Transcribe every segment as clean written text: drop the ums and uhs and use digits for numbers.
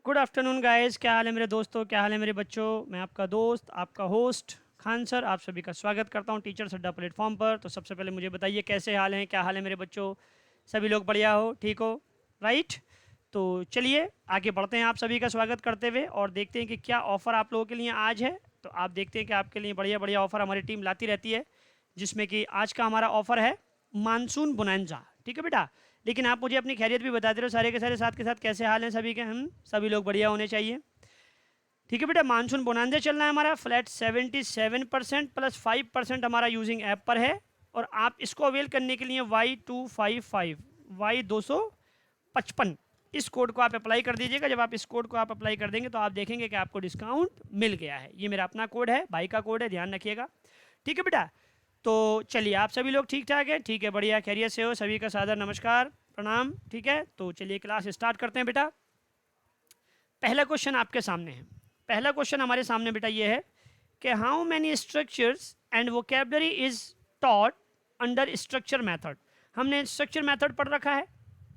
Good afternoon guys, क्या हाल है मेरे दोस्तों, क्या हाल है मेरे बच्चों। मैं आपका दोस्त, आपका होस्ट खान सर, आप सभी का स्वागत करता हूं टीचर्स अड्डा प्लेटफॉर्म पर। तो सबसे पहले मुझे बताइए कैसे हाल हैं, क्या हाल है मेरे बच्चों। सभी लोग बढ़िया हो, ठीक हो, राइट। तो चलिए आगे बढ़ते हैं आप सभी का स्वागत करते हुए और देखते हैं कि क्या ऑफ़र आप लोगों के लिए आज है। तो आप देखते हैं कि आपके लिए बढ़िया बढ़िया ऑफ़र हमारी टीम लाती रहती है, जिसमें कि आज का हमारा ऑफ़र है मानसून बोनांजा। ठीक है बेटा, लेकिन आप मुझे अपनी खैरियत भी बताते रहो सारे के सारे, साथ के साथ कैसे हाल हैं सभी के। हम सभी लोग बढ़िया होने चाहिए। ठीक है बेटा, मानसून बोनांजा चल रहा है हमारा फ्लैट 77% प्लस 5% हमारा यूजिंग ऐप पर है। और आप इसको अवेल करने के लिए Y255 इस कोड को आप अप्लाई कर दीजिएगा। जब आप इस कोड को आप अप्लाई कर देंगे तो आप देखेंगे कि आपको डिस्काउंट मिल गया है। ये मेरा अपना कोड है, भाई का कोड है, ध्यान रखिएगा। ठीक है बेटा, तो चलिए आप सभी लोग ठीक ठाक हैं, ठीक है, बढ़िया खैरियत से हो, सभी का सादर नमस्कार प्रणाम। ठीक है, तो चलिए क्लास स्टार्ट करते हैं बेटा। पहला क्वेश्चन आपके सामने है। पहला क्वेश्चन हमारे सामने बेटा ये है कि how many structures and vocabulary is taught under structure method. हमने स्ट्रक्चर मेथड पढ़ रखा है,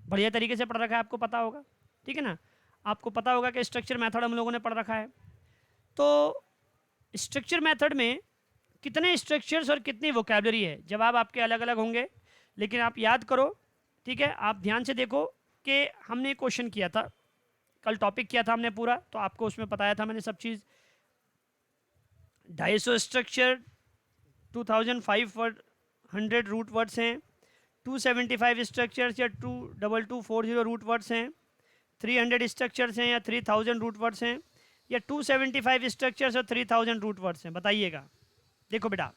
बढ़िया तरीके से पढ़ रखा है, आपको पता होगा, ठीक है ना। आपको पता होगा कि स्ट्रक्चर मेथड हम लोगों ने पढ़ रखा है। तो स्ट्रक्चर मेथड में कितने स्ट्रक्चर्स और कितनी वोकेबलरी है, जवाब आपके अलग अलग होंगे, लेकिन आप याद करो, ठीक है। आप ध्यान से देखो कि हमने क्वेश्चन किया था कल, टॉपिक किया था हमने पूरा, तो आपको उसमें बताया था मैंने सब चीज़। 250 स्ट्रक्चर, 2500 रूट वर्ड्स हैं, 275 स्ट्रक्चर्स या 22240 रूट वर्ड्स हैं, 300 स्ट्रक्चर्स हैं या 3000 रूट वर्ड्स हैं, या 275 स्ट्रक्चर्स और 3000 रूट वर्ड्स हैं, बताइएगा। देखो बेटा,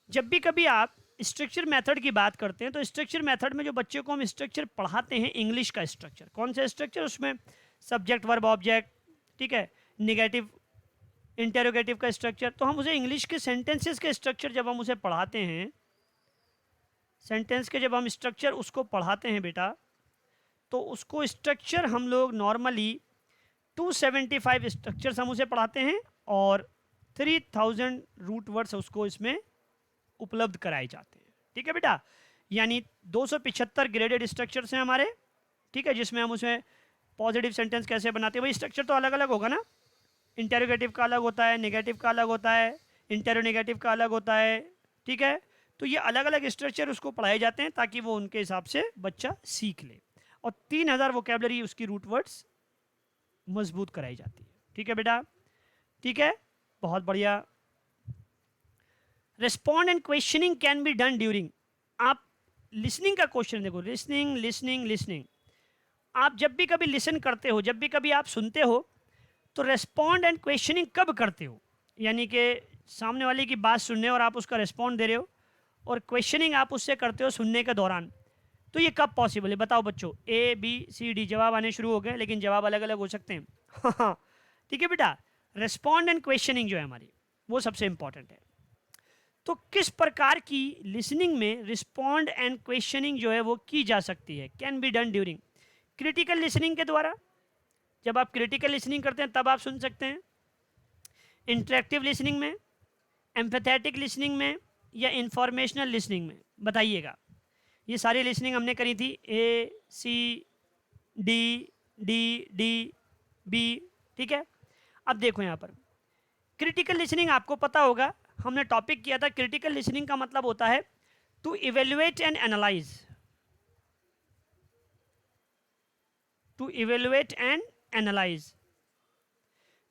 जब भी कभी आप स्ट्रक्चर मेथड की बात करते हैं तो स्ट्रक्चर मेथड में जो बच्चे को हम स्ट्रक्चर पढ़ाते हैं, इंग्लिश का स्ट्रक्चर, कौन सा स्ट्रक्चर, उसमें सब्जेक्ट वर्ब ऑब्जेक्ट, ठीक है, निगेटिव इंटेरोगेटिव का स्ट्रक्चर, तो हम उसे इंग्लिश के सेंटेंसेस के स्ट्रक्चर जब हम उसे पढ़ाते हैं, सेंटेंस के जब हम स्ट्रक्चर उसको पढ़ाते हैं बेटा, तो उसको स्ट्रक्चर हम लोग नॉर्मली 275 स्ट्रक्चर्स हम उसे पढ़ाते हैं और 3000 रूट वर्ड्स उसको इसमें उपलब्ध कराए जाते हैं। ठीक है बेटा, यानी 275 ग्रेडेड स्ट्रक्चर्स हैं हमारे, ठीक है, जिसमें हम उसमें पॉजिटिव सेंटेंस कैसे बनाते हैं, वही स्ट्रक्चर तो अलग अलग होगा ना। इंटेरोगेटिव का अलग होता है, नेगेटिव का अलग होता है, इंटेरोनेगेटिव का अलग होता है, ठीक है। तो ये अलग अलग स्ट्रक्चर उसको पढ़ाए जाते हैं ताकि वो उनके हिसाब से बच्चा सीख ले, और 3000 वोकेबलरी उसकी रूट वर्ड्स मजबूत कराई जाती है। ठीक है बेटा, ठीक है, बहुत बढ़िया। Respond and questioning can be done during, आप लिसनिंग का क्वेश्चन देखो, लिसनिंग लिसनिंग लिसनिंग। आप जब भी कभी लिसन करते हो, जब भी कभी आप सुनते हो, तो रेस्पॉन्ड एंड क्वेश्चनिंग कब करते हो, यानी कि सामने वाले की बात सुनने और आप उसका रिस्पॉन्ड दे रहे हो, और क्वेश्चनिंग आप उससे करते हो सुनने के दौरान। तो ये कब पॉसिबल है बताओ बच्चों। ए बी सी डी जवाब आने शुरू हो गए, लेकिन जवाब अलग अलग हो सकते हैं। हाँ, ठीक है बेटा, रेस्पॉन्ड एंड क्वेश्चनिंग जो है हमारी, वो सबसे इंपॉर्टेंट है। तो किस प्रकार की लिसनिंग में रिस्पॉन्ड एंड क्वेश्चनिंग जो है वो की जा सकती है, can be done during critical listening के द्वारा। जब आप क्रिटिकल लिसनिंग करते हैं तब आप सुन सकते हैं, इंटरेक्टिव लिसनिंग में, एम्पैथेटिक लिसनिंग में, या इंफॉर्मेशनल लिसनिंग में, बताइएगा। ये सारी लिसनिंग हमने करी थी, A C D D D B, ठीक है। अब देखो यहाँ पर क्रिटिकल लिसनिंग, आपको पता होगा हमने टॉपिक किया था, क्रिटिकल लिसनिंग का मतलब होता है to evaluate and analyse, to evaluate and analyse.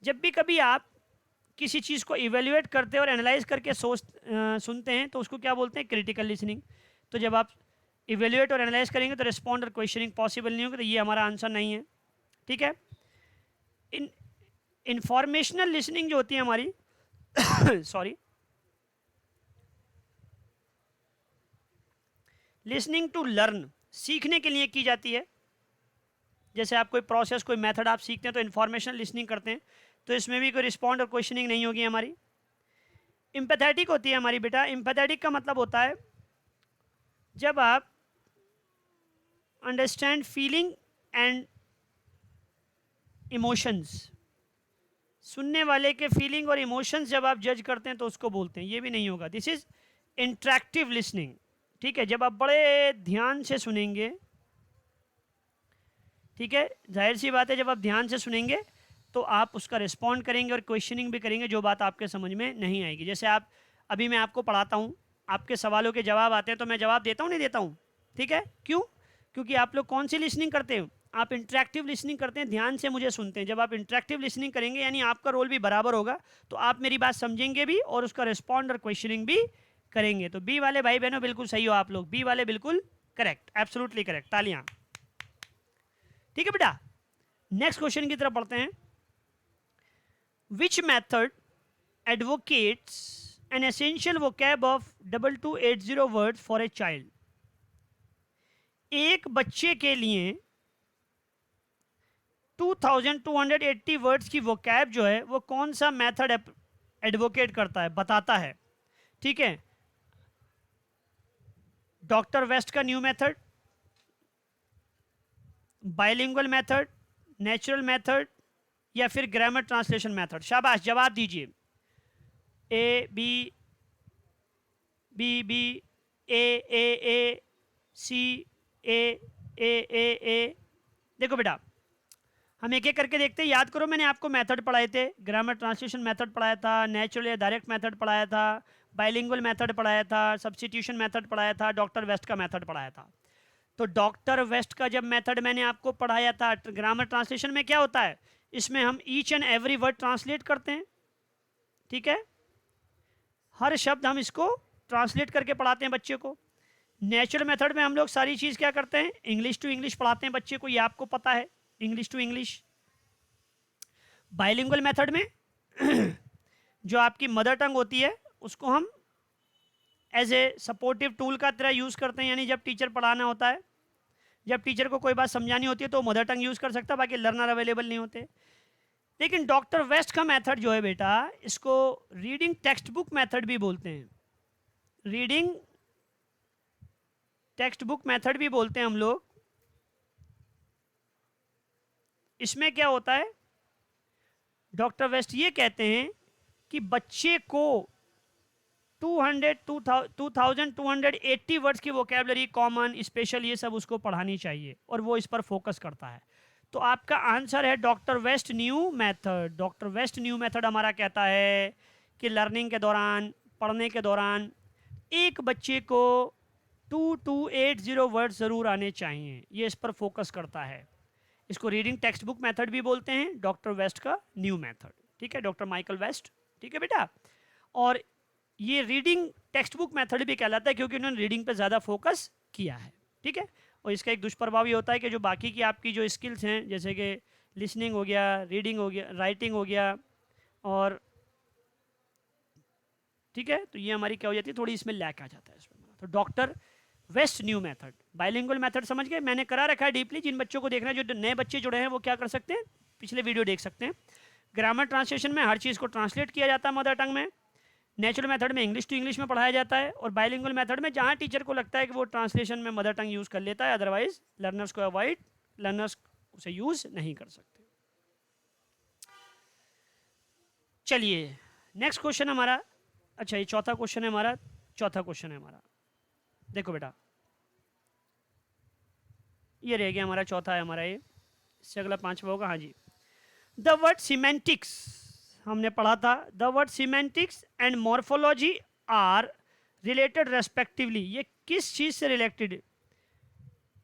जब भी कभी आप किसी चीज़ को इवेल्युएट करते हैं और एनालाइज करके सुनते हैं तो उसको क्या बोलते हैं, क्रिटिकल लिसनिंग। तो जब आप इवेल्युएट और एनालाइज करेंगे तो रिस्पॉन्ड और क्वेश्चनिंग पॉसिबल नहीं होगा, तो ये हमारा आंसर नहीं है। ठीक है, इंफॉर्मेशनल लिसनिंग जो होती है हमारी सॉरी, लिसनिंग टू लर्न, सीखने के लिए की जाती है। जैसे आप कोई प्रोसेस, कोई मेथड आप सीखते हैं तो इंफॉर्मेशनल लिसनिंग करते हैं, तो इसमें भी कोई रिस्पॉन्ड और क्वेश्चनिंग नहीं होगी हमारी। एम्पैथेटिक होती है हमारी बेटा, एम्पैथेटिक का मतलब होता है जब आप अंडरस्टैंड फीलिंग एंड इमोशंस, सुनने वाले के फीलिंग और इमोशंस जब आप जज करते हैं तो उसको बोलते हैं, ये भी नहीं होगा। दिस इज इंटरेक्टिव लिसनिंग, ठीक है, जब आप बड़े ध्यान से सुनेंगे, ठीक है, जाहिर सी बात है जब आप ध्यान से सुनेंगे तो आप उसका रिस्पॉन्ड करेंगे और क्वेश्चनिंग भी करेंगे जो बात आपके समझ में नहीं आएगी। जैसे आप अभी मैं आपको पढ़ाता हूँ, आपके सवालों के जवाब आते हैं तो मैं जवाब देता हूँ नहीं देता हूँ, ठीक है, क्यों? क्योंकि आप लोग कौन सी लिसनिंग करते हो, आप इंटरेक्टिव लिसनिंग करते हैं, ध्यान से मुझे सुनते हैं। जब आप इंटरेक्टिव लिसनिंग करेंगे यानी आपका रोल भी बराबर होगा, तो आप मेरी बात समझेंगे भी और उसका रिस्पॉन्ड और क्वेश्चनिंग भी करेंगे। तो बी वाले भाई बहनों बिल्कुल सही हो आप लोग, बी वाले बिल्कुल करेक्ट, एब्सोल्युटली करेक्ट, तालियां। ठीक है बेटा, नेक्स्ट क्वेश्चन की तरफ पढ़ते हैं। Which method advocates an essential vocab of 2280 words for a child? एक बच्चे के लिए 2280 वर्ड्स की वोकैब जो है वो कौन सा मेथड एडवोकेट करता है, बताता है? ठीक है, डॉक्टर वेस्ट का new method, bilingual method, natural method या फिर ग्रामर ट्रांसलेशन मेथड? शाबाश, जवाब दीजिए। ए बी, बी बी, ए सी, ए। देखो बेटा, हम एक एक करके देखते हैं, याद करो मैंने आपको मेथड पढ़ाए थे, ग्रामर ट्रांसलेशन मेथड पढ़ाया था, नेचुरल या डायरेक्ट मेथड पढ़ाया था, बाइलिंगुअल मेथड पढ़ाया था, सब्स्टिट्यूशन मेथड पढ़ाया था, डॉक्टर वेस्ट का मेथड पढ़ाया था। तो डॉक्टर वेस्ट का जब मेथड मैंने आपको पढ़ाया था, ग्रामर ट्रांसलेशन में क्या होता है, इसमें हम each and every word translate करते हैं, ठीक है, हर शब्द हम इसको ट्रांसलेट करके पढ़ाते हैं बच्चे को। नेचुरल मेथड में हम लोग सारी चीज़ क्या करते हैं, इंग्लिश टू इंग्लिश पढ़ाते हैं बच्चे को, ये आपको पता है, English to English. Bilingual method में जो आपकी मदर टंग होती है उसको हम एज ए सपोर्टिव टूल का तरह यूज़ करते हैं, यानी जब टीचर पढ़ाना होता है, जब टीचर को कोई बात समझानी होती है तो मदर टंग यूज़ कर सकता है, बाकी लर्नर अवेलेबल नहीं होते। लेकिन डॉक्टर वेस्ट का मेथड जो है बेटा, इसको रीडिंग टेक्स्ट बुक मेथड भी बोलते हैं, रीडिंग टेक्स्ट बुक मेथड भी बोलते हैं हम लोग। इसमें क्या होता है, डॉक्टर वेस्ट ये कहते हैं कि बच्चे को 2280 वर्ड्स की वोकैबलरी, कॉमन, स्पेशल, ये सब उसको पढ़ानी चाहिए और वो इस पर फोकस करता है। तो आपका आंसर है doctor West new method. Doctor West new method हमारा कहता है कि लर्निंग के दौरान, पढ़ने के दौरान एक बच्चे को 2280 वर्ड ज़रूर आने चाहिए, ये इस पर फोकस करता है। इसको रीडिंग टेक्स्ट बुक मेथड भी बोलते हैं, डॉक्टर वेस्ट का न्यू मेथड, ठीक है, डॉक्टर माइकल वेस्ट, ठीक है बेटा। और ये रीडिंग टेक्स्ट बुक मेथड भी कहलाता है क्योंकि उन्होंने रीडिंग पे ज़्यादा फोकस किया है, ठीक है। और इसका एक दुष्प्रभाव ये होता है कि जो बाकी की आपकी जो स्किल्स हैं, जैसे कि लिसनिंग हो गया, रीडिंग हो गया, राइटिंग हो गया, और ठीक है, तो ये हमारी क्या हो जाती है, थोड़ी इसमें लैक आ जाता है इसमें। तो doctor West new method, bilingual method समझ गए, मैंने करा रखा है डीपली। जिन बच्चों को देखना है, जो नए बच्चे जुड़े हैं, वो क्या कर सकते हैं, पिछले वीडियो देख सकते हैं। ग्रामर ट्रांसलेशन में हर चीज़ को ट्रांसलेट किया जाता है मदर टंग में, नेचुरल मेथड में इंग्लिश टू इंग्लिश में पढ़ाया जाता है, और बाइलिंगुअल मेथड में जहाँ टीचर को लगता है कि वो ट्रांसलेशन में मदर टंग यूज़ कर लेता है, अदरवाइज लर्नर्स को अवॉइड, लर्नर्स उसे यूज़ नहीं कर सकते। चलिए नेक्स्ट क्वेश्चन हमारा, अच्छा ये चौथा क्वेश्चन है हमारा, चौथा क्वेश्चन है हमारा, देखो बेटा ये रह गया हमारा, चौथा है हमारा ये, इससे अगला पांचवा होगा। हाँ जी, द वर्ड सिमेंटिक्स हमने पढ़ा था, the word semantics and morphology are related respectively, ये किस चीज़ से रिलेटेड,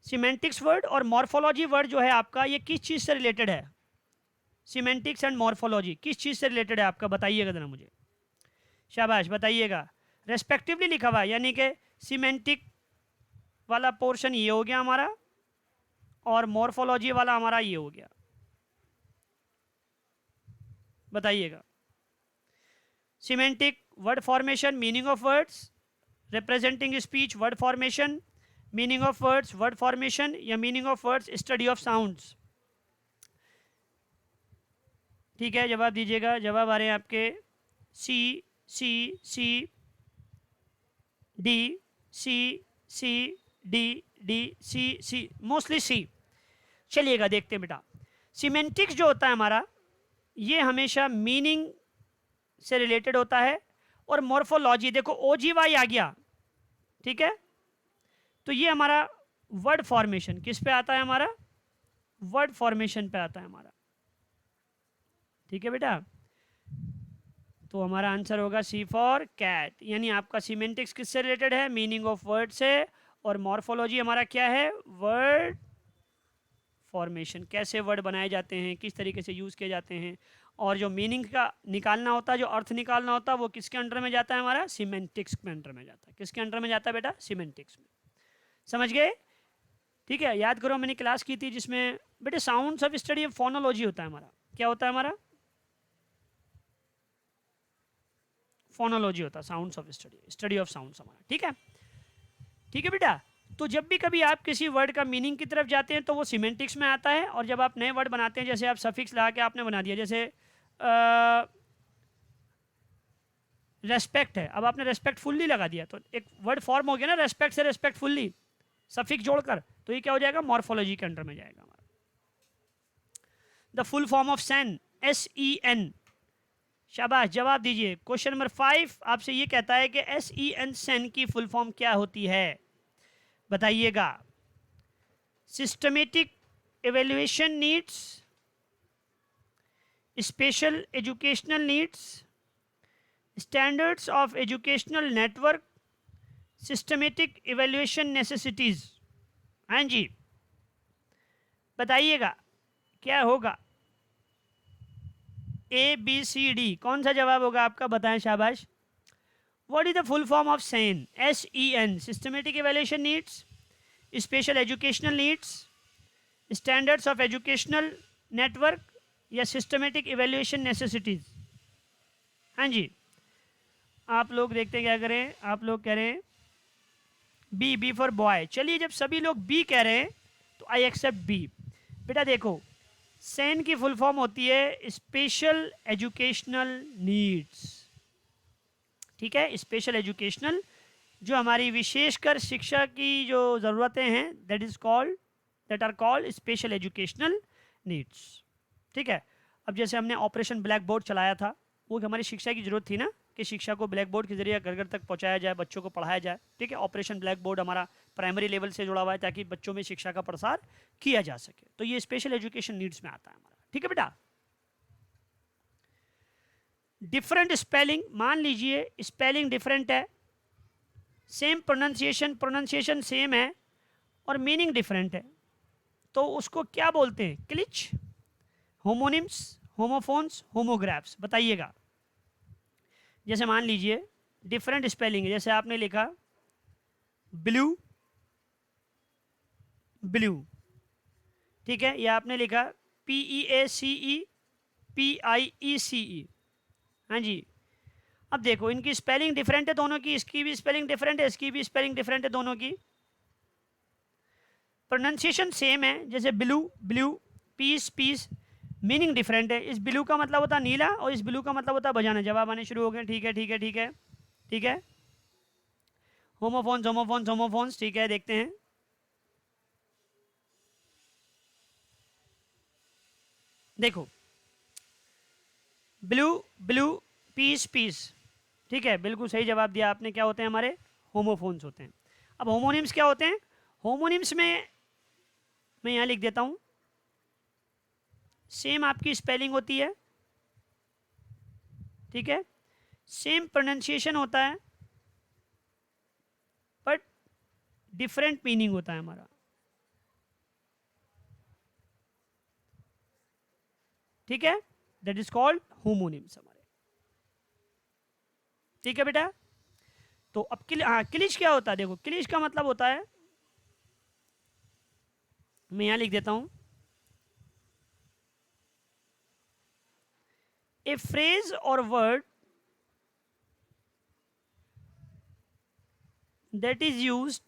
सिमेंटिक्स वर्ड और मॉर्फोलॉजी वर्ड जो है आपका, ये किस चीज़ से रिलेटेड है, सिमेंटिक्स एंड मॉर्फोलॉजी किस चीज़ से रिलेटेड है आपका, बताइएगा जरा मुझे, शाबाश बताइएगा। रेस्पेक्टिवली लिखा हुआ है, यानी कि सिमेंटिक वाला पोर्शन ये हो गया हमारा और मॉर्फोलॉजी वाला हमारा ये हो गया, बताइएगा। Semantic word formation, meaning of words, representing speech word formation, meaning of words word formation, या meaning of words study of sounds, ठीक है, जवाब दीजिएगा। जवाब आ रहे हैं आपके C C C D C C D D C C, mostly C. चलिएगा देखते हैं बेटा, सिमेंटिक्स जो होता है हमारा, ये हमेशा मीनिंग से रिलेटेड होता है, और मॉर्फोलॉजी देखो OGY आ गया, ठीक है, तो ये हमारा वर्ड फॉर्मेशन किस पे आता है, हमारा वर्ड फॉर्मेशन पे आता है हमारा। ठीक है बेटा, तो हमारा आंसर होगा सी फॉर कैट। यानी आपका सीमेंटिक्स किससे रिलेटेड है? मीनिंग ऑफ वर्ड से। और मॉर्फोलॉजी हमारा क्या है? वर्ड फॉर्मेशन, कैसे वर्ड बनाए जाते हैं, किस तरीके से यूज़ किए जाते हैं। और जो मीनिंग का निकालना होता है, जो अर्थ निकालना होता है, वो किसके अंडर में जाता है? हमारा सीमेंटिक्स के अंडर में जाता है। किसके अंडर में जाता है बेटा? सीमेंटिक्स में। समझ गए? ठीक है, याद करो मैंने क्लास की थी जिसमें बेटे sounds of study of phonology होता है हमारा। क्या होता है हमारा? फोनोलॉजी होता है, sounds of study, study of sounds हमारा। ठीक है, ठीक है बेटा। तो जब भी कभी आप किसी वर्ड का मीनिंग की तरफ जाते हैं तो वो सीमेंटिक्स में आता है। और जब आप नए वर्ड बनाते हैं, जैसे आप सफिक्स लगा के आपने बना दिया, जैसे रेस्पेक्ट है, अब आपने रेस्पेक्टफुल्ली लगा दिया तो एक वर्ड फॉर्म हो गया ना, रेस्पेक्ट से रेस्पेक्टफुल्ली सफिक्स जोड़कर, तो ये क्या हो जाएगा? मॉर्फोलॉजी के अंडर में जाएगा हमारा। The full form of Sen, SEN। शाबाश, जवाब दीजिए। क्वेश्चन नंबर 5 आपसे ये कहता है कि SEN सेन की फुल फॉर्म क्या होती है? बताइएगा। Systematic evaluation needs, special educational needs, standards of educational network, systematic evaluation necessities. हाँ जी, बताइएगा क्या होगा? ABCD, कौन सा जवाब होगा आपका? बताएं, शाबाश। What is the full form of SEN? SEN, systematic evaluation needs, special educational needs, standards of educational network, या सिस्टमेटिक इवेल्युएशन नेसेसिटीज। हाँ जी, आप लोग देखते हैं क्या करें, आप लोग कह रहे हैं बी फॉर बॉय। चलिए, जब सभी लोग बी कह रहे हैं तो आई एक्सेप्ट बी। बेटा देखो, सेन की फुल फॉर्म होती है स्पेशल एजुकेशनल नीड्स। ठीक है, स्पेशल एजुकेशनल, जो हमारी विशेषकर शिक्षा की जो ज़रूरतें हैं, that are called special educational needs. ठीक है, अब जैसे हमने ऑपरेशन ब्लैक बोर्ड चलाया था, वो हमारी शिक्षा की जरूरत थी ना, कि शिक्षा को ब्लैक बोर्ड के जरिए घर घर तक पहुंचाया जाए, बच्चों को पढ़ाया जाए। ठीक है, ऑपरेशन ब्लैक बोर्ड हमारा प्राइमरी लेवल से जुड़ा हुआ है ताकि बच्चों में शिक्षा का प्रसार किया जा सके। तो ये स्पेशल एजुकेशन नीड्स में आता है हमारा। ठीक है बेटा। डिफरेंट स्पेलिंग, मान लीजिए स्पेलिंग डिफरेंट है, सेम प्रोनाउंसिएशन सेम है, और मीनिंग डिफरेंट है, तो उसको क्या बोलते हैं? Cliche, homonyms, homophones, homographs. बताइएगा। जैसे मान लीजिए डिफरेंट स्पेलिंग है, जैसे आपने लिखा ब्लू, ब्लू। ठीक है, या आपने लिखा PEACE, PIECE। हाँ जी, अब देखो इनकी स्पेलिंग डिफरेंट है दोनों की, इसकी भी स्पेलिंग डिफरेंट है, इसकी भी स्पेलिंग डिफरेंट है दोनों की। प्रोनाउंसिएशन सेम है, जैसे blue, blue, peace, piece. Meaning different है, इस ब्लू का मतलब होता है नीला और इस ब्लू का मतलब होता है बजाना। जवाब आने शुरू हो गए। ठीक है, ठीक है, ठीक है, ठीक है। Homophones, homophones, homophones. ठीक है, देखते हैं। देखो, ब्लू, ब्लू, पीस, पीस। ठीक है, बिल्कुल सही जवाब दिया आपने। क्या होते हैं हमारे? होमोफोन्स होते हैं। अब होमोनिम्स क्या होते हैं? होमोनिम्स में मैं यहाँ लिख देता हूँ, सेम आपकी स्पेलिंग होती है, ठीक है, सेम प्रोनाउंसिएशन होता है, बट डिफरेंट मीनिंग होता है हमारा। ठीक है, दैट इज कॉल्ड होमोनिम्स हमारे। ठीक है बेटा। तो अब क्लिच क्या होता है? देखो, क्लिच का मतलब होता है, मैं यहां लिख देता हूं, ए फ्रेज और word that is used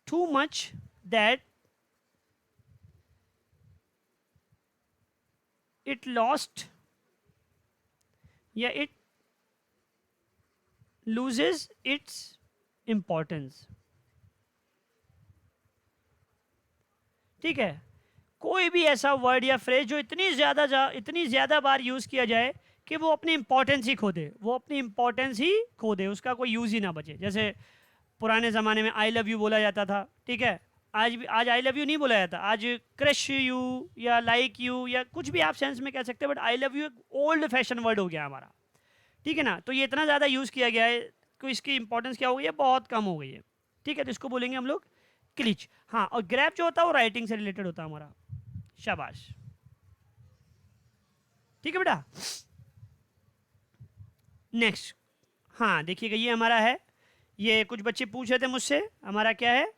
too much that it lost या it loses its importance। ठीक है, कोई भी ऐसा वर्ड या फ्रेज जो इतनी ज्यादा बार यूज किया जाए कि वो अपनी इंपॉर्टेंस ही खो दे, वो अपनी इंपॉर्टेंस ही खो दे, उसका कोई यूज ही ना बचे। जैसे पुराने ज़माने में आई लव यू बोला जाता था, ठीक है, आज आई लव यू नहीं बोला जाता, आज क्रश यू या लाइक यू या कुछ भी आप सेंस में कह सकते हैं, बट आई लव यू एक ओल्ड फैशन वर्ड हो गया हमारा, ठीक है ना। तो ये इतना ज़्यादा यूज़ किया गया है तो इसकी इंपॉर्टेंस क्या हो गई है, बहुत कम हो गई है, ठीक है। तो इसको बोलेंगे हम लोग क्लिच। हाँ, और ग्रैब जो होता है वो राइटिंग से रिलेटेड होता है हमारा। शाबाश, ठीक है बेटा। नेक्स्ट, हाँ देखिएगा ये हमारा है, ये कुछ बच्चे पूछ रहे थे मुझसे, हमारा क्या है,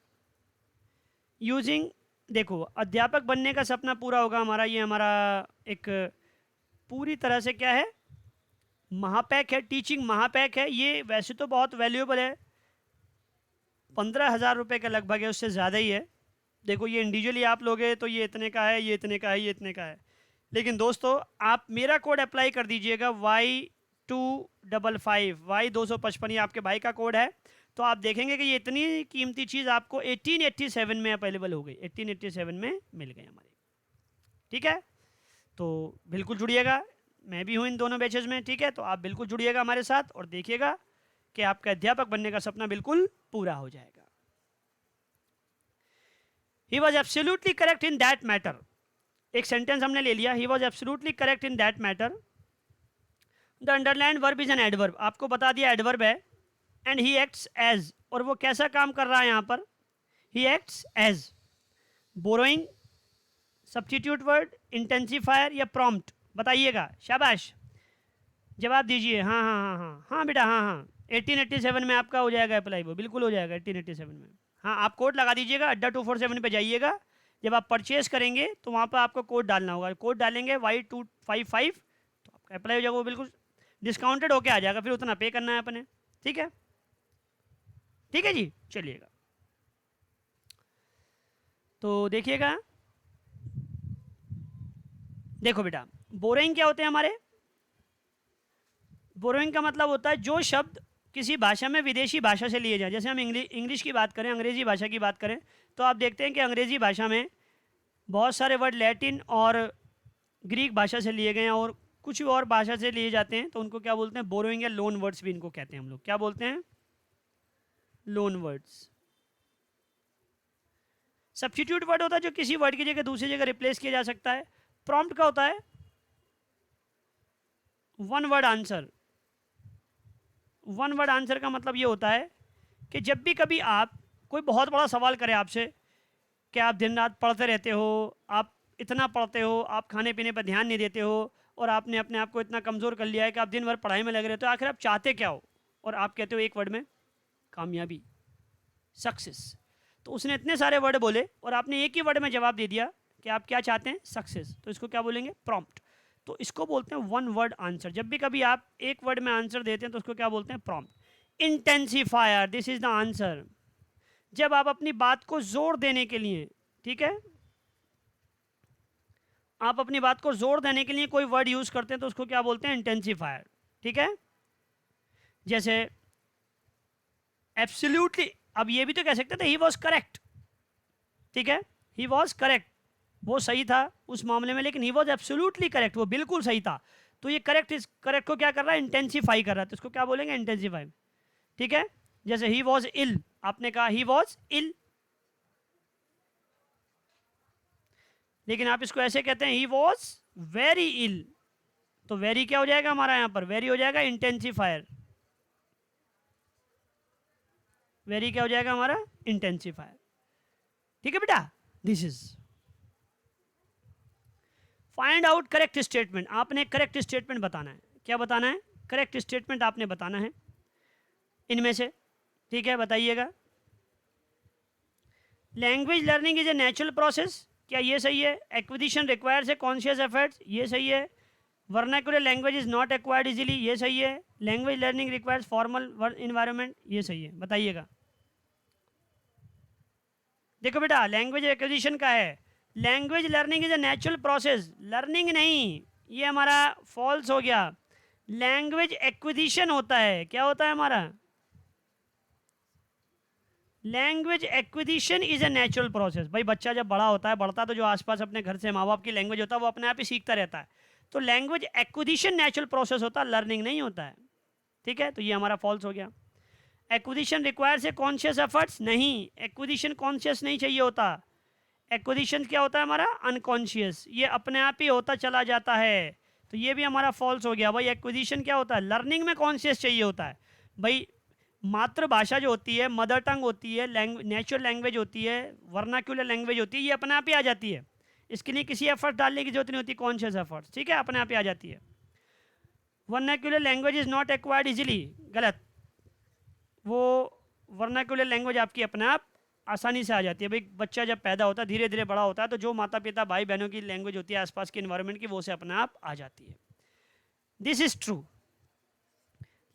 यूजिंग, देखो अध्यापक बनने का सपना पूरा होगा हमारा, ये हमारा एक पूरी तरह से क्या है, महापैक है, टीचिंग महापैक है। ये वैसे तो बहुत वैल्यूएबल है, 15,000 रुपये का लगभग है, उससे ज़्यादा ही है। देखो ये इंडिविजुअली आप लोगे तो ये इतने का है, ये इतने का है, ये इतने का है, लेकिन दोस्तों आप मेरा कोड अप्लाई कर दीजिएगा Y255, Y255, ये आपके भाई का कोड है, तो आप देखेंगे कि ये इतनी कीमती चीज़ आपको 1887 में अवेलेबल हो गई, 1887 में मिल गई हमारी, ठीक है। तो बिल्कुल जुड़िएगा, मैं भी हूँ इन दोनों बैचेज में, ठीक है। तो आप बिल्कुल जुड़िएगा हमारे साथ और देखिएगा कि आपका अध्यापक बनने का सपना बिल्कुल पूरा हो जाएगा। He was absolutely correct in that matter, एक सेंटेंस हमने ले लिया, he was absolutely correct in that matter. The underlined verb is an adverb, आपको बता दिया एडवर्ब है। एंड ही एक्ट्स एज, और वो कैसा काम कर रहा है यहाँ पर, he acts as borrowing, substitute word, intensifier या प्रॉम्प्ट, बताइएगा। शाबाश, जवाब दीजिए। हाँ हाँ हाँ हाँ हाँ बेटा, हाँ हाँ 1887 में आपका हो जाएगा अप्लाई, वो बिल्कुल हो जाएगा 1887 में। हाँ आप कोड लगा दीजिएगा, अड्डा 247 पे जाइएगा, जब आप परचेज करेंगे तो वहाँ पर आपको कोड डालना होगा, कोड डालेंगे Y255 तो आपका अप्लाई हो जाएगा, वो बिल्कुल डिस्काउंटेड होके आ जाएगा, फिर उतना पे करना है अपने, ठीक है, ठीक है जी। चलिएगा, तो देखिएगा, देखो बेटा बोरोइंग क्या होते हैं हमारे, बोरोइंग का मतलब होता है जो शब्द किसी भाषा में विदेशी भाषा से लिए जाए। जैसे हम इंग्लिश की बात करें, अंग्रेजी भाषा की बात करें, तो आप देखते हैं कि अंग्रेजी भाषा में बहुत सारे वर्ड लैटिन और ग्रीक भाषा से लिए गए हैं और कुछ और भाषा से लिए जाते हैं, तो उनको क्या बोलते हैं, बोरोइंग या लोन वर्ड्स भी इनको कहते हैं हम लोग, क्या बोलते हैं, लोन वर्ड्स। सब्स्टिट्यूट वर्ड होता है जो किसी वर्ड की जगह दूसरी जगह रिप्लेस किया जा सकता है। प्रॉम्प्ट का होता है one word answer. One word answer का मतलब ये होता है कि जब भी कभी आप कोई बहुत बड़ा सवाल करे आपसे कि आप दिन रात पढ़ते रहते हो, आप इतना पढ़ते हो, आप खाने पीने पर ध्यान नहीं देते हो और आपने अपने आप को इतना कमज़ोर कर लिया है कि आप दिन भर पढ़ाई में लगे रहते हो, आखिर आप चाहते क्या हो, और आप कहते हो एक वर्ड में कामयाबी, सक्सेस। तो उसने इतने सारे वर्ड बोले और आपने एक ही वर्ड में जवाब दे दिया कि आप क्या चाहते हैं, सक्सेस, तो इसको क्या बोलेंगे, प्रॉम्प्ट। तो इसको बोलते हैं वन वर्ड आंसर। जब भी कभी आप एक वर्ड में आंसर देते हैं तो उसको क्या बोलते हैं, prompt. Intensifier, this is the answer, जब आप अपनी बात को जोर देने के लिए, ठीक है, आप अपनी बात को जोर देने के लिए कोई वर्ड यूज करते हैं तो उसको क्या बोलते हैं, इंटेंसिफायर, ठीक है। जैसे एब्सोल्युटली, अब ये भी तो कह सकते थे ही वॉज करेक्ट, ठीक है, ही वॉज करेक्ट, वो सही था उस मामले में, लेकिन ही वॉज एब्सोल्युटली करेक्ट, वो बिल्कुल सही था। तो ये करेक्ट, इस करेक्ट को क्या कर रहा है, इंटेंसिफाई कर रहा है, तो इसको क्या बोलेंगे, इंटेंसिफाई, ठीक है। जैसे ही वॉज इल, आपने कहा ही वॉज इल, लेकिन आप इसको ऐसे कहते हैं ही वॉज वेरी इल, तो वेरी क्या हो जाएगा हमारा यहां पर, वेरी हो जाएगा इंटेंसिफायर, वेरी क्या हो जाएगा हमारा, इंटेंसिफायर, ठीक है बेटा। This is find out correct statement, आपने करेक्ट स्टेटमेंट बताना है, क्या बताना है, करेक्ट स्टेटमेंट आपने बताना है इनमें से, ठीक है, बताइएगा। Language learning is a natural process, क्या ये सही है, acquisition requires a conscious efforts, ये सही है। Vernacular language is not acquired easily, ये सही है। Language learning requires formal environment, ये सही है, बताइएगा। देखो बेटा लैंग्वेज एक्विजिशन का है, language learning is a natural process, learning नहीं, ये हमारा फॉल्स हो गया। लैंग्वेज एक्विजिशन होता है, क्या होता है हमारा, language acquisition is a natural process. भाई बच्चा जब बड़ा होता है, बढ़ता तो जो आसपास अपने घर से माँ बाप की लैंग्वेज होता है वो अपने आप ही सीखता रहता है, तो लैंग्वेज एक्विजिशन नेचुरल प्रोसेस होता है, लर्निंग नहीं होता है, ठीक है। तो ये हमारा फॉल्स हो गया। Acquisition requires a conscious efforts, नहीं, एक्विजिशन कॉन्शियस नहीं चाहिए होता। एक्विजिशन क्या होता है हमारा, अनकॉन्शियस, ये अपने आप ही होता चला जाता है। तो ये भी हमारा फॉल्स हो गया भाई। एक्विजिशन क्या होता है, लर्निंग में कॉन्शियस चाहिए होता है भाई। मातृभाषा जो होती है, मदर टंग होती है, नेचुरल लैंग्वेज होती है, वर्नाक्यूलर लैंग्वेज होती है, ये अपने आप ही आ जाती है। इसके लिए किसी एफर्ट डालने की जरूरत नहीं होती, कॉन्शियस एफर्ट, ठीक है, अपने आप ही आ जाती है। Vernacular language is not acquired easily, गलत। वो वर्नाक्यूलर लैंग्वेज आपकी अपने आप आसानी से आ जाती है भाई। बच्चा जब पैदा होता है, धीरे धीरे बड़ा होता है, तो जो माता पिता भाई बहनों की लैंग्वेज होती है आसपास के इन्वायरमेंट की, वो से अपने आप आ जाती है। This is true.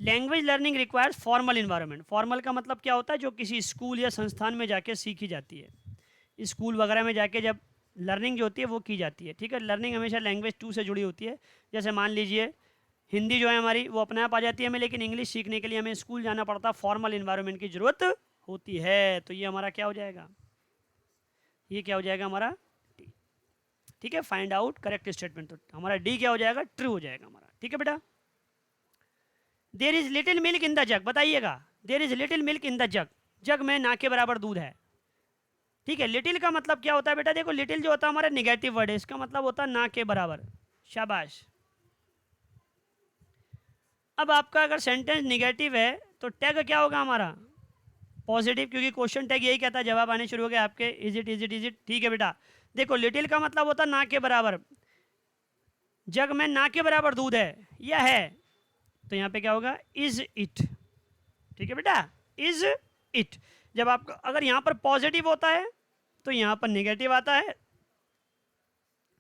Language learning requires formal environment. Formal का मतलब क्या होता है, जो किसी स्कूल या संस्थान में जाके सीखी जाती है। स्कूल वगैरह में जाके जब लर्निंग जो होती है वो की जाती है, ठीक है। लर्निंग हमेशा लैंग्वेज 2 से जुड़ी होती है। जैसे मान लीजिए हिंदी जो है हमारी, वो अपने आप आ जाती है हमें, लेकिन इंग्लिश सीखने के लिए हमें स्कूल जाना पड़ता है, फॉर्मल इन्वायरमेंट की जरूरत होती है। तो ये हमारा क्या हो जाएगा, ये क्या हो जाएगा हमारा, ठीक है। फाइंड आउट करेक्ट स्टेटमेंट, तो हमारा डी क्या हो जाएगा, ट्रू हो जाएगा हमारा, ठीक है बेटा। There is little milk in the jug, बताइएगा, there is little milk in the jug, jug में ना के बराबर दूध है, ठीक है। लिटिल का मतलब क्या होता है बेटा, देखो लिटिल जो होता है हमारा निगेटिव वर्ड है, इसका मतलब होता है ना के बराबर, शाबाश। अब आपका अगर सेंटेंस निगेटिव है तो टैग क्या होगा हमारा, पॉजिटिव, क्योंकि क्वेश्चन टैग यही कहता है, जवाब आने शुरू हो गए आपके, is it is it is it, ठीक है बेटा। देखो लिटिल का मतलब होता है ना के बराबर, जग में ना के बराबर दूध है या है, तो यहाँ पे क्या होगा, इज इट, ठीक है बेटा, इज इट। जब आपका अगर यहाँ पर पॉजिटिव होता है तो यहाँ पर नेगेटिव आता है,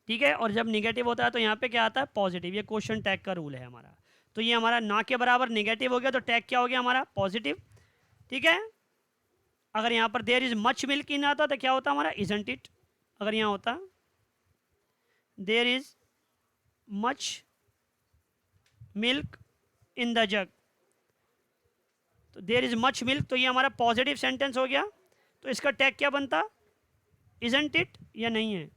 ठीक है, और जब नेगेटिव होता है तो यहाँ पे क्या आता है, पॉजिटिव। ये क्वेश्चन टैग का रूल है हमारा। तो ये हमारा ना के बराबर नेगेटिव हो गया, तो टैग क्या हो गया हमारा, पॉजिटिव, ठीक है। अगर यहाँ पर there is much milk in आता तो क्या होता हमारा, इजंट इट। अगर यहाँ होता there is much milk in the jug, तो देयर इज मच मिल्क, तो ये हमारा पॉजिटिव सेंटेंस हो गया। तो इसका टैग क्या बनता, इजंट इट या नहीं है,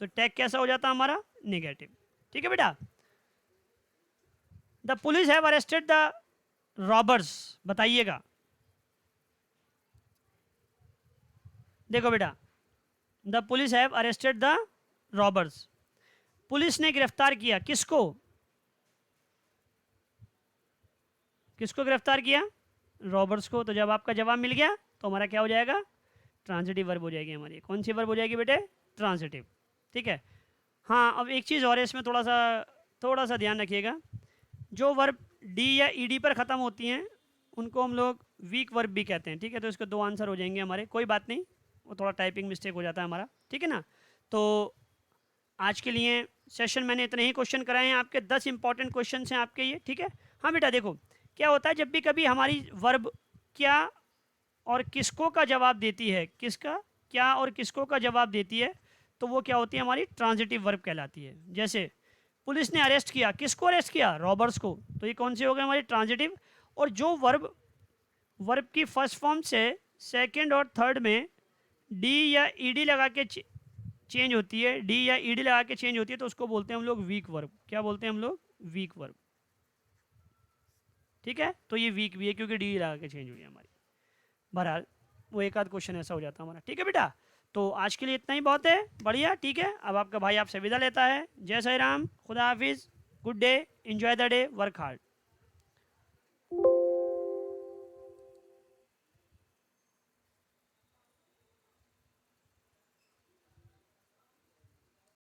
तो टैग कैसा हो जाता हमारा, नेगेटिव, ठीक है बेटा। The police have arrested the robbers, बताइएगा, देखो बेटा, the police have arrested the robbers, police ने गिरफ्तार किया किसको, किसको गिरफ्तार किया, रॉबर्स को। तो जब आपका जवाब मिल गया तो हमारा क्या हो जाएगा, ट्रांजिटिव वर्ब हो जाएगी हमारी। कौन सी वर्ब हो जाएगी बेटे, ट्रांजिटिव, ठीक है। हाँ, अब एक चीज़ और है इसमें, थोड़ा सा ध्यान रखिएगा, जो वर्ब डी या ईडी पर ख़त्म होती हैं उनको हम लोग वीक वर्ब भी कहते हैं, ठीक है। तो इसके 2 आंसर हो जाएंगे हमारे, कोई बात नहीं, वो थोड़ा टाइपिंग मिस्टेक हो जाता है हमारा, ठीक है ना। तो आज के लिए सेशन मैंने इतने ही क्वेश्चन कराए हैं आपके, 10 इंपॉर्टेंट क्वेश्चन हैं आपके ये, ठीक है। हाँ बेटा देखो, क्या होता है जब भी कभी हमारी वर्ब क्या और किसको का जवाब देती है, किसका, क्या और किसको का जवाब देती है, तो वो क्या होती है हमारी, ट्रांजिटिव वर्ब कहलाती है। जैसे पुलिस ने अरेस्ट किया, किसको अरेस्ट किया, रॉबर्स को, तो ये कौन सी हो गई हमारी, ट्रांजिटिव। और जो वर्ब की फर्स्ट फॉर्म से सेकंड और थर्ड में डी या ईडी लगा के चेंज होती है, डी या ईडी लगा के चेंज होती है, तो उसको बोलते हैं हम लोग वीक वर्ब। क्या बोलते हैं हम लोग, वीक वर्ब, ठीक है। तो ये वीक भी है क्योंकि डी लगा के चेंज हुई है हमारी। बहरहाल वो एक आध क्वेश्चन ऐसा हो जाता है हमारा, ठीक है बेटा। तो आज के लिए इतना ही बहुत है, बढ़िया, ठीक है। अब आपका भाई आपसे विदा लेता है, जय साई राम, खुदा हाफिज़, good day, enjoy the day, work hard.